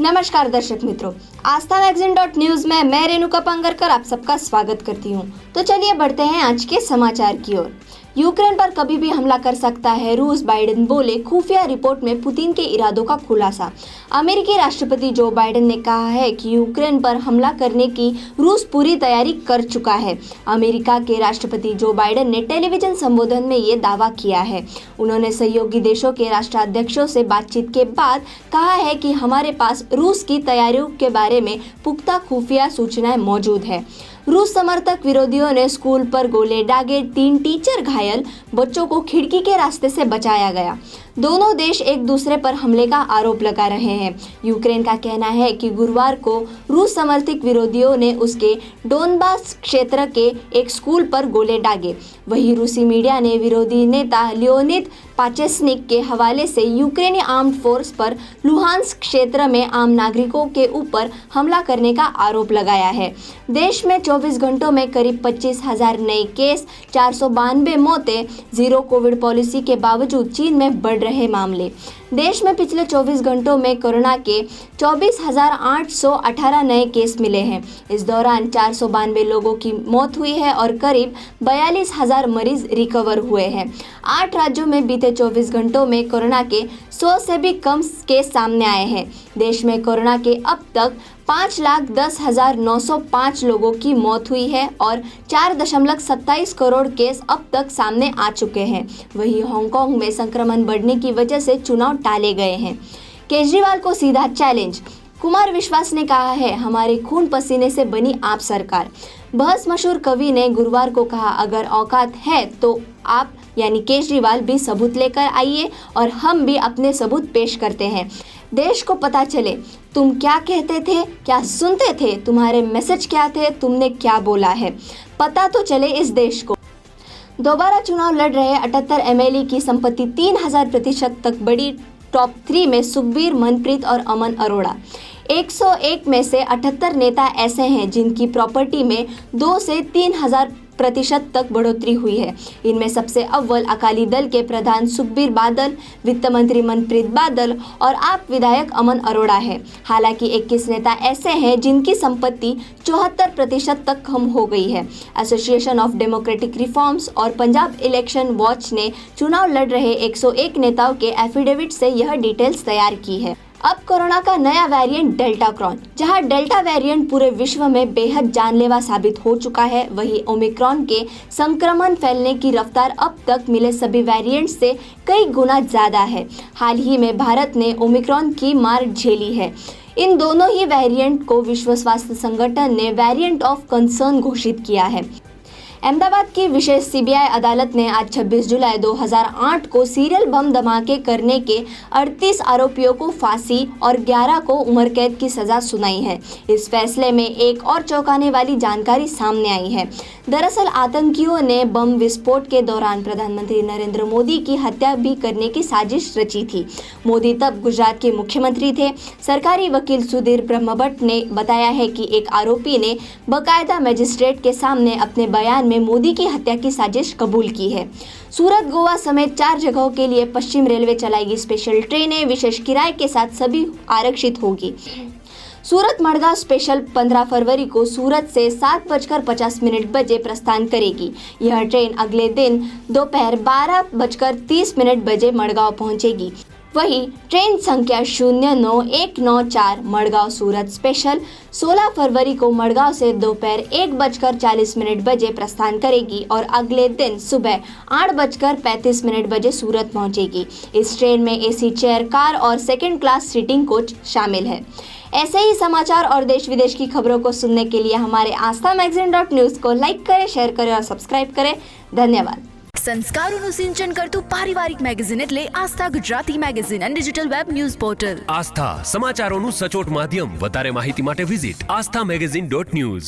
नमस्कार दर्शक मित्रों, आस्था मैगजीन.न्यूज में मैं रेणुका पांगरकर आप सबका स्वागत करती हूं। तो चलिए बढ़ते हैं आज के समाचार की ओर। यूक्रेन पर कभी भी हमला कर सकता है रूस, बाइडेन बोले। खुफिया रिपोर्ट में पुतिन के इरादों का खुलासा। अमेरिकी राष्ट्रपति जो बाइडेन ने कहा है कि यूक्रेन पर हमला करने की रूस पूरी तैयारी कर चुका है। अमेरिका के राष्ट्रपति जो बाइडेन ने टेलीविजन संबोधन में ये दावा किया है। उन्होंने सहयोगी देशों के राष्ट्राध्यक्षों से बातचीत के बाद कहा है कि हमारे पास रूस की तैयारियों के बारे में पुख्ता खुफिया सूचनाएं मौजूद है। रूस समर्थक विरोधियों ने स्कूल पर गोले दागे, 3 टीचर घायल, बच्चों को खिड़की के रास्ते से बचाया गया। दोनों देश एक दूसरे पर हमले का आरोप लगा रहे हैं। यूक्रेन का कहना है कि गुरुवार को रूस समर्थित विरोधियों ने उसके डोनबास क्षेत्र के एक स्कूल पर गोले दागे। वहीं रूसी मीडिया ने विरोधी नेता लियोनिद पाचेस्निक के हवाले से यूक्रेनी आर्म्ड फोर्स पर लुहांस्क क्षेत्र में आम नागरिकों के ऊपर हमला करने का आरोप लगाया है। देश में 24 घंटों में करीब 25,000 नए केस, 492 मौतें। जीरो कोविड पॉलिसी के बावजूद चीन में बढ़ रहे मामले। देश में पिछले 24 घंटों में कोरोना के 24,818 नए केस मिले हैं। इस दौरान 492 लोगों की मौत हुई है और करीब 42,000 मरीज रिकवर हुए हैं। 8 राज्यों में बीते 24 घंटों में कोरोना के 100 से भी कम केस सामने आए हैं। देश में कोरोना के अब तक 5,10,905 लोगों की मौत हुई है और 4.27 करोड़ केस अब तक सामने आ चुके हैं। वहीं हांगकांग में संक्रमण बढ़ने की वजह से चुनाव टाले गए हैं। केजरीवाल को सीधा चैलेंज। कुमार विश्वास ने कहा है, हमारे खून पसीने से बनी आप सरकार। बहस मशहूर कवि ने गुरुवार को कहा, अगर औकात है तो आप यानी केजरीवाल भी सबूत लेकर आइए और हम भी अपने सबूत पेश करते हैं। देश को पता चले तुम क्या कहते थे, क्या सुनते थे, तुम्हारे मैसेज क्या थे, तुमने क्या बोला है, पता तो चले इस देश को। दोबारा चुनाव लड़ रहे 78 एमएलए की संपत्ति 3,000% तक बढ़ी। टॉप 3 में सुखबीर, मनप्रीत और अमन अरोड़ा। 101 में से 78 नेता ऐसे हैं जिनकी प्रॉपर्टी में 2 से 3,000% तक बढ़ोतरी हुई है। इनमें सबसे अव्वल अकाली दल के प्रधान सुखबीर बादल, वित्त मंत्री मनप्रीत बादल और आप विधायक अमन अरोड़ा है। हालांकि 21 नेता ऐसे हैं जिनकी संपत्ति 74% तक कम हो गई है। एसोसिएशन ऑफ डेमोक्रेटिक रिफॉर्म्स और पंजाब इलेक्शन वॉच ने चुनाव लड़ रहे 101 नेताओं के एफिडेविट से यह डिटेल्स तैयार की है। अब कोरोना का नया वेरिएंट डेल्टा क्रॉन। जहां डेल्टा वेरिएंट पूरे विश्व में बेहद जानलेवा साबित हो चुका है, वहीं ओमिक्रॉन के संक्रमण फैलने की रफ्तार अब तक मिले सभी वेरिएंट से कई गुना ज्यादा है। हाल ही में भारत ने ओमिक्रॉन की मार झेली है। इन दोनों ही वेरिएंट को विश्व स्वास्थ्य संगठन ने वेरिएंट ऑफ कंसर्न घोषित किया है। अहमदाबाद की विशेष सीबीआई अदालत ने आज 26 जुलाई 2008 को सीरियल बम धमाके करने के 38 आरोपियों को फांसी और 11 को उम्र कैद की सजा सुनाई है। इस फैसले में एक और चौंकाने वाली जानकारी सामने आई है। दरअसल आतंकियों ने बम विस्फोट के दौरान प्रधानमंत्री नरेंद्र मोदी की हत्या भी करने की साजिश रची थी। मोदी तब गुजरात के मुख्यमंत्री थे। सरकारी वकील सुधीर ब्रह्मभट्ट ने बताया है कि एक आरोपी ने बाकायदा मजिस्ट्रेट के सामने अपने बयान में मोदी की हत्या की साजिश कबूल की है। सूरत, गोवा समेत 4 जगहों के लिए पश्चिम रेलवे चलाएगी स्पेशल ट्रेनें। विशेष किराए के साथ सभी आरक्षित होगी। सूरत मडगांव स्पेशल 15 फरवरी को सूरत से 7:50 बजे प्रस्थान करेगी। यह ट्रेन अगले दिन दोपहर 12:30 बजे मडगांव पहुंचेगी। वहीं ट्रेन संख्या 09194 मडगांव सूरत स्पेशल 16 फरवरी को मडगांव से दोपहर 1:40 बजे प्रस्थान करेगी और अगले दिन सुबह 8:35 बजे सूरत पहुंचेगी। इस ट्रेन में एसी चेयर, कार और सेकंड क्लास सीटिंग कोच शामिल है। ऐसे ही समाचार और देश विदेश की खबरों को सुनने के लिए हमारे आस्था मैगजीन.न्यूज को लाइक करें, शेयर करें और सब्सक्राइब करें। धन्यवाद। સંસ્કારોનું સિંચન કરતું પારિવારિક મેગેઝિન એટલે આસ્થા ગુજરાતી મેગેઝિન અને ડિજિટલ વેબ ન્યૂઝ પોર્ટલ. આસ્થા સમાચારોનું સચોટ માધ્યમ. વધારે માહિતી માટે વિઝિટ aasthamagazine.news.